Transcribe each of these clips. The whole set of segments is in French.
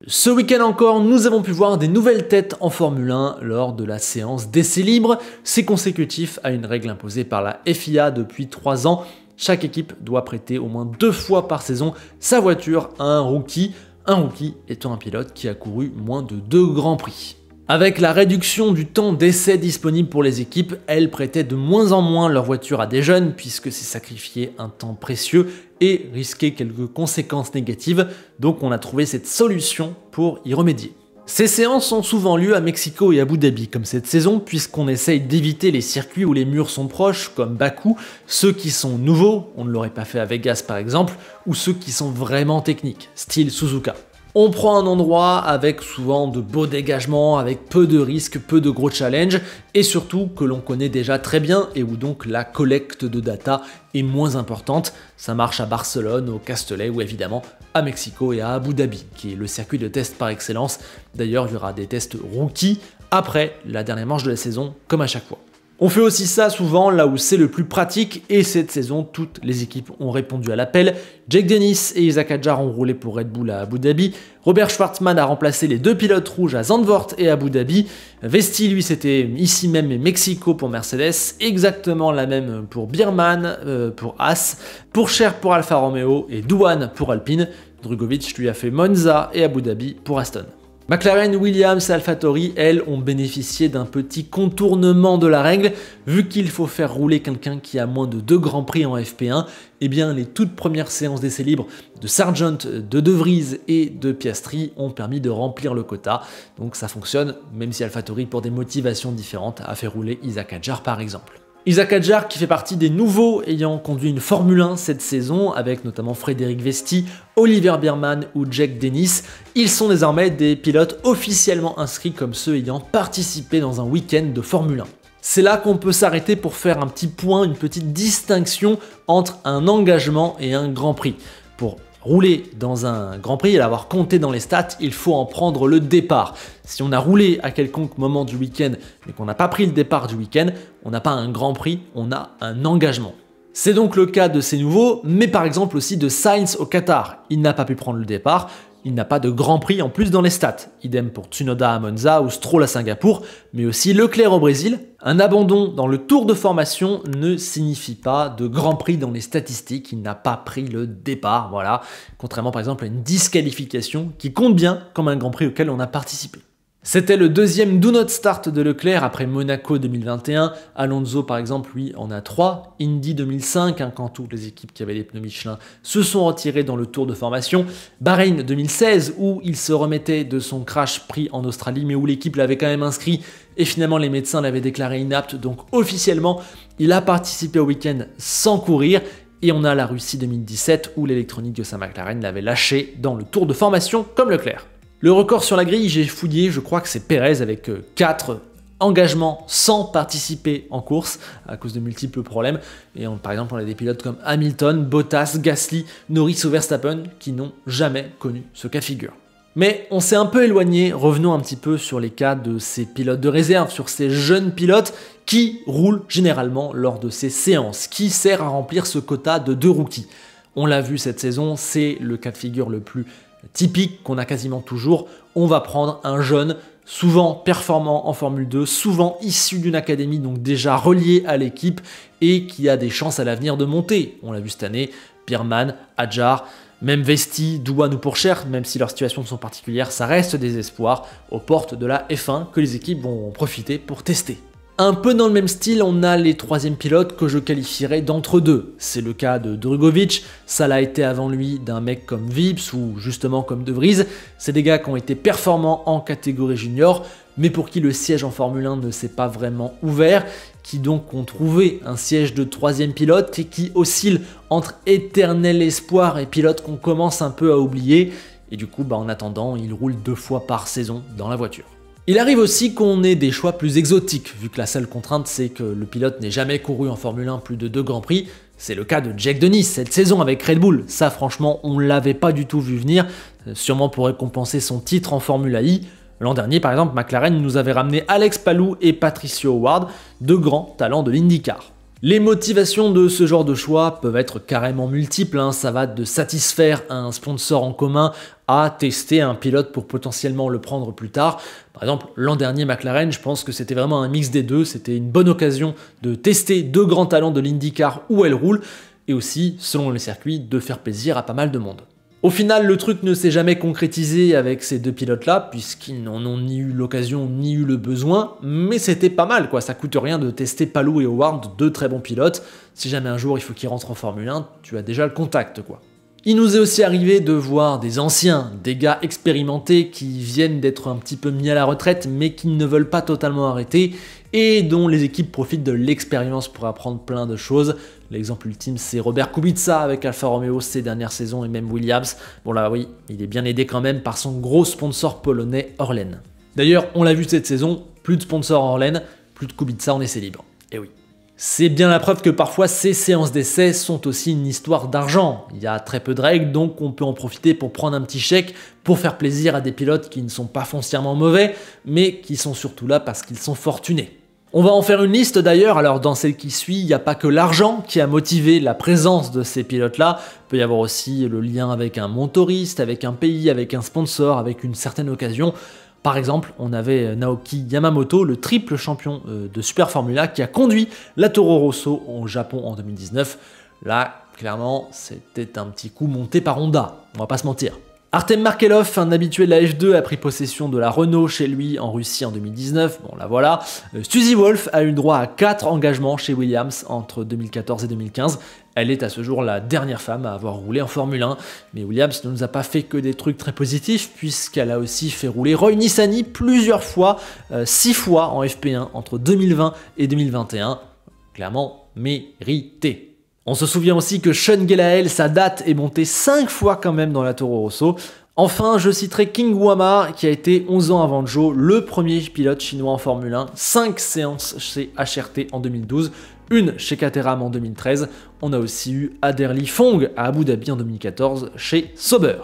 Ce week-end encore, nous avons pu voir des nouvelles têtes en Formule 1 lors de la séance d'essais libres. C'est consécutif à une règle imposée par la FIA depuis 3 ans. Chaque équipe doit prêter au moins 2 fois par saison sa voiture à un rookie étant un pilote qui a couru moins de 2 grands prix. Avec la réduction du temps d'essai disponible pour les équipes, elles prêtaient de moins en moins leur voiture à des jeunes puisque c'est sacrifier un temps précieux et risquer quelques conséquences négatives, donc on a trouvé cette solution pour y remédier. Ces séances ont souvent lieu à Mexico et Abu Dhabi comme cette saison puisqu'on essaye d'éviter les circuits où les murs sont proches comme Bakou, ceux qui sont nouveaux, on ne l'aurait pas fait à Vegas par exemple, ou ceux qui sont vraiment techniques, style Suzuka. On prend un endroit avec souvent de beaux dégagements, avec peu de risques, peu de gros challenges, et surtout que l'on connaît déjà très bien et où donc la collecte de data est moins importante. Ça marche à Barcelone, au Castellet ou évidemment à Mexico et à Abu Dhabi, qui est le circuit de test par excellence. D'ailleurs, il y aura des tests rookies après la dernière manche de la saison, comme à chaque fois. On fait aussi ça souvent là où c'est le plus pratique et cette saison, toutes les équipes ont répondu à l'appel. Jake Dennis et Isaac Hadjar ont roulé pour Red Bull à Abu Dhabi. Robert Schwartzman a remplacé les 2 pilotes rouges à Zandvoort et Abu Dhabi. Vesti, lui, c'était ici même et Mexico pour Mercedes. Exactement la même pour Biermann, pour Haas, pour Cher pour Alfa Romeo et Douane pour Alpine. Drugovich lui a fait Monza et Abu Dhabi pour Aston. McLaren, Williams et AlphaTauri, elles, ont bénéficié d'un petit contournement de la règle, vu qu'il faut faire rouler quelqu'un qui a moins de 2 grands prix en FP1, eh bien les toutes premières séances d'essais libres de Sargent, de Vries et de Piastri ont permis de remplir le quota, donc ça fonctionne, même si AlphaTauri, pour des motivations différentes, a fait rouler Isaac Hadjar par exemple. Isaac Hadjar qui fait partie des nouveaux ayant conduit une Formule 1 cette saison, avec notamment Frédéric Vesti, Oliver Biermann ou Jake Dennis. Ils sont désormais des pilotes officiellement inscrits comme ceux ayant participé dans un week-end de Formule 1. C'est là qu'on peut s'arrêter pour faire un petit point, une petite distinction entre un engagement et un Grand Prix. Pour rouler dans un Grand Prix et l'avoir compté dans les stats, il faut en prendre le départ. Si on a roulé à quelconque moment du week-end mais qu'on n'a pas pris le départ du week-end, on n'a pas un Grand Prix, on a un engagement. C'est donc le cas de ces nouveaux, mais par exemple aussi de Sainz au Qatar. Il n'a pas pu prendre le départ, il n'a pas de Grand Prix en plus dans les stats. Idem pour Tsunoda à Monza ou Stroll à Singapour, mais aussi Leclerc au Brésil. Un abandon dans le tour de formation ne signifie pas de Grand Prix dans les statistiques, il n'a pas pris le départ, voilà. Contrairement par exemple à une disqualification qui compte bien comme un Grand Prix auquel on a participé. C'était le deuxième do not start de Leclerc après Monaco 2021. Alonso par exemple, lui, en a 3. Indy 2005, quand toutes les équipes qui avaient des pneus Michelin se sont retirées dans le tour de formation. Bahreïn 2016, où il se remettait de son crash pris en Australie, mais où l'équipe l'avait quand même inscrit et finalement les médecins l'avaient déclaré inapte. Donc officiellement, il a participé au week-end sans courir. Et on a la Russie 2017, où l'électronique de sa McLaren l'avait lâché dans le tour de formation comme Leclerc. Le record sur la grille, j'ai fouillé, je crois que c'est Pérez avec 4 engagements sans participer en course à cause de multiples problèmes. Et par exemple, on a des pilotes comme Hamilton, Bottas, Gasly, Norris ou Verstappen qui n'ont jamais connu ce cas de figure. Mais on s'est un peu éloigné, revenons un petit peu sur les cas de ces pilotes de réserve, sur ces jeunes pilotes qui roulent généralement lors de ces séances, qui sert à remplir ce quota de 2 rookies. On l'a vu cette saison, c'est le cas de figure le plus typique qu'on a quasiment toujours. On va prendre un jeune, souvent performant en Formule 2, souvent issu d'une académie, donc déjà relié à l'équipe et qui a des chances à l'avenir de monter. On l'a vu cette année, Biermann, Hadjar, même Vesti, Douane ou Pourcher, même si leurs situations sont particulières, ça reste des espoirs aux portes de la F1 que les équipes vont profiter pour tester. Un peu dans le même style, on a les 3e pilotes que je qualifierais d'entre-deux. C'est le cas de Drugovich, ça l'a été avant lui d'un mec comme Vips ou justement comme De Vries. C'est des gars qui ont été performants en catégorie junior, mais pour qui le siège en Formule 1 ne s'est pas vraiment ouvert, qui donc ont trouvé un siège de 3e pilote et qui oscillent entre éternel espoir et pilote qu'on commence un peu à oublier. Et du coup, en attendant, ils roulent 2 fois par saison dans la voiture. Il arrive aussi qu'on ait des choix plus exotiques, vu que la seule contrainte c'est que le pilote n'ait jamais couru en Formule 1 plus de 2 Grands Prix. C'est le cas de Jake Dennis cette saison avec Red Bull. Ça franchement, on ne l'avait pas du tout vu venir, sûrement pour récompenser son titre en Formule I. L'an dernier par exemple, McLaren nous avait ramené Alex Palou et Patricio Howard, 2 grands talents de l'IndyCar. Les motivations de ce genre de choix peuvent être carrément multiples, ça va de satisfaire un sponsor en commun à tester un pilote pour potentiellement le prendre plus tard. Par exemple, l'an dernier, McLaren, je pense que c'était vraiment un mix des deux. C'était une bonne occasion de tester deux grands talents de l'IndyCar où elle roule, et aussi, selon le circuit, de faire plaisir à pas mal de monde. Au final, le truc ne s'est jamais concrétisé avec ces deux pilotes-là, puisqu'ils n'en ont ni eu l'occasion ni eu le besoin, mais c'était pas mal, quoi. Ça coûte rien de tester Palou et Howard, deux très bons pilotes. Si jamais un jour il faut qu'ils rentrent en Formule 1, tu as déjà le contact, quoi. Il nous est aussi arrivé de voir des anciens, des gars expérimentés qui viennent d'être un petit peu mis à la retraite, mais qui ne veulent pas totalement arrêter, et dont les équipes profitent de l'expérience pour apprendre plein de choses. L'exemple ultime, c'est Robert Kubica avec Alfa Romeo ces dernières saisons, et même Williams. Bon là oui, il est bien aidé quand même par son gros sponsor polonais Orlen. D'ailleurs, on l'a vu cette saison, plus de sponsor Orlen, plus de Kubica en essai libre. Et oui. C'est bien la preuve que parfois ces séances d'essai sont aussi une histoire d'argent. Il y a très peu de règles, donc on peut en profiter pour prendre un petit chèque pour faire plaisir à des pilotes qui ne sont pas foncièrement mauvais, mais qui sont surtout là parce qu'ils sont fortunés. On va en faire une liste d'ailleurs, alors dans celle qui suit, il n'y a pas que l'argent qui a motivé la présence de ces pilotes-là, il peut y avoir aussi le lien avec un motoriste, avec un pays, avec un sponsor, avec une certaine occasion. Par exemple, on avait Naoki Yamamoto, le triple champion de Super Formula, qui a conduit la Toro Rosso au Japon en 2019. Là, clairement, c'était un petit coup monté par Honda, on va pas se mentir. Artem Markelov, un habitué de la F2, a pris possession de la Renault chez lui en Russie en 2019, bon la voilà. Suzy Wolff a eu droit à 4 engagements chez Williams entre 2014 et 2015. Elle est à ce jour la dernière femme à avoir roulé en Formule 1, mais Williams ne nous a pas fait que des trucs très positifs, puisqu'elle a aussi fait rouler Roy Nissany plusieurs fois, 6 fois en FP1 entre 2020 et 2021. Clairement mérité. On se souvient aussi que Sean Gelael, sa date est montée 5 fois quand même dans la Toro Rosso. Enfin, je citerai King Wama, qui a été 11 ans avant Joe, le premier pilote chinois en Formule 1, 5 séances chez HRT en 2012, une chez Caterham en 2013. On a aussi eu Adderley Fong à Abu Dhabi en 2014 chez Sauber.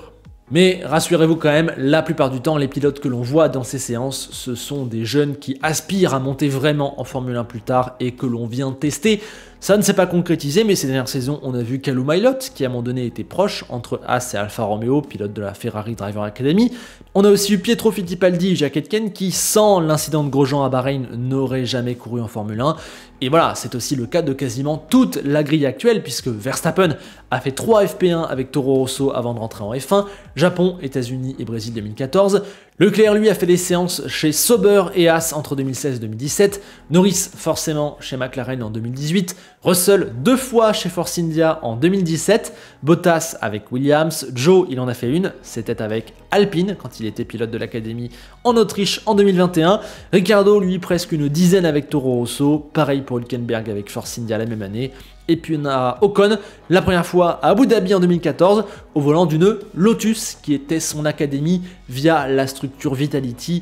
Mais rassurez-vous quand même, la plupart du temps, les pilotes que l'on voit dans ces séances, ce sont des jeunes qui aspirent à monter vraiment en Formule 1 plus tard et que l'on vient tester. Ça ne s'est pas concrétisé, mais ces dernières saisons, on a vu Callum Ilott, qui à un moment donné était proche entre Haas et Alfa Romeo, pilote de la Ferrari Driver Academy. On a aussi eu Pietro Fittipaldi et Jacques Aitken, qui, sans l'incident de Grosjean à Bahreïn, n'auraient jamais couru en Formule 1. Et voilà, c'est aussi le cas de quasiment toute la grille actuelle, puisque Verstappen a fait 3 FP1 avec Toro Rosso avant de rentrer en F1, Japon, États-Unis et Brésil 2014. Leclerc, lui, a fait des séances chez Sauber et Haas entre 2016 et 2017, Norris, forcément, chez McLaren en 2018, Russell, 2 fois chez Force India en 2017, Bottas avec Williams, Joe, il en a fait une, c'était avec Alpine, quand il était pilote de l'académie en Autriche en 2021, Ricciardo, lui, presque une dizaine avec Toro Rosso, pareil pour Hülkenberg avec Force India la même année, et puis on a Ocon, la première fois à Abu Dhabi en 2014, au volant d'une Lotus, qui était son académie via la structure Vitality.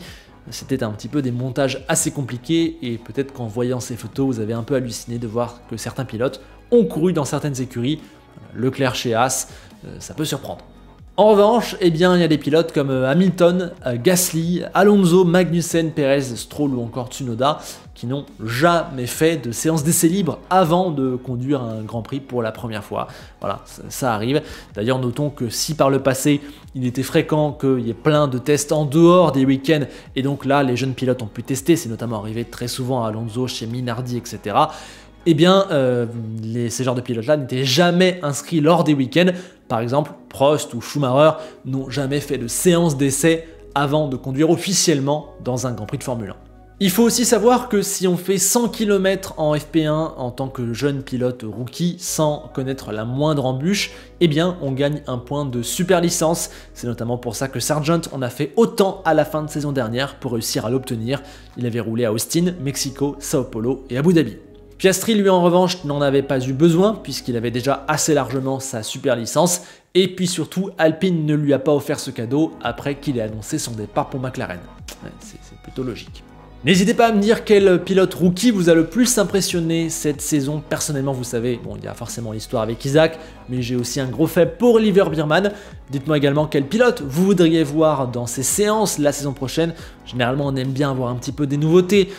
C'était un petit peu des montages assez compliqués, et peut-être qu'en voyant ces photos, vous avez un peu halluciné de voir que certains pilotes ont couru dans certaines écuries. Leclerc chez Haas, ça peut surprendre. En revanche, eh bien, il y a des pilotes comme Hamilton, Gasly, Alonso, Magnussen, Perez, Stroll ou encore Tsunoda qui n'ont jamais fait de séance d'essai libre avant de conduire un Grand Prix pour la première fois. Voilà, ça arrive. D'ailleurs, notons que si par le passé, il était fréquent qu'il y ait plein de tests en dehors des week-ends, et donc là, les jeunes pilotes ont pu tester, c'est notamment arrivé très souvent à Alonso, chez Minardi, etc., eh bien, ces genres de pilotes-là n'étaient jamais inscrits lors des week-ends. Par exemple, Prost ou Schumacher n'ont jamais fait de séance d'essai avant de conduire officiellement dans un Grand Prix de Formule 1. Il faut aussi savoir que si on fait 100 km en FP1 en tant que jeune pilote rookie sans connaître la moindre embûche, eh bien on gagne un point de super licence. C'est notamment pour ça que Sargent en a fait autant à la fin de saison dernière pour réussir à l'obtenir. Il avait roulé à Austin, Mexico, Sao Paulo et Abu Dhabi. Piastri, lui, en revanche, n'en avait pas eu besoin, puisqu'il avait déjà assez largement sa super licence, et puis surtout, Alpine ne lui a pas offert ce cadeau après qu'il ait annoncé son départ pour McLaren. Ouais, c'est plutôt logique. N'hésitez pas à me dire quel pilote rookie vous a le plus impressionné cette saison. Personnellement, vous savez, bon, il y a forcément l'histoire avec Isaac, mais j'ai aussi un gros faible pour Oliver Biermann. Dites-moi également quel pilote vous voudriez voir dans ces séances la saison prochaine. Généralement, on aime bien avoir un petit peu des nouveautés.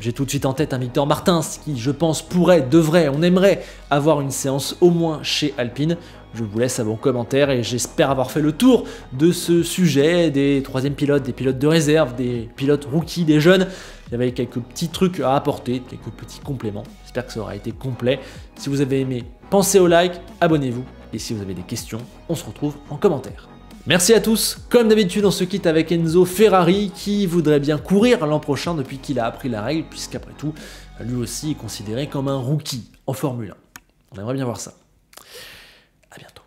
J'ai tout de suite en tête un Victor Martins qui, je pense, pourrait, devrait, on aimerait avoir une séance au moins chez Alpine. Je vous laisse à vos commentaires et j'espère avoir fait le tour de ce sujet des troisièmes pilotes, des pilotes de réserve, des pilotes rookies, des jeunes. Il y avait quelques petits trucs à apporter, quelques petits compléments. J'espère que ça aura été complet. Si vous avez aimé, pensez au like, abonnez-vous. Et si vous avez des questions, on se retrouve en commentaire. Merci à tous. Comme d'habitude, on se quitte avec Enzo Ferrari qui voudrait bien courir l'an prochain depuis qu'il a appris la règle, puisqu'après tout, lui aussi est considéré comme un rookie en Formule 1. On aimerait bien voir ça. À bientôt.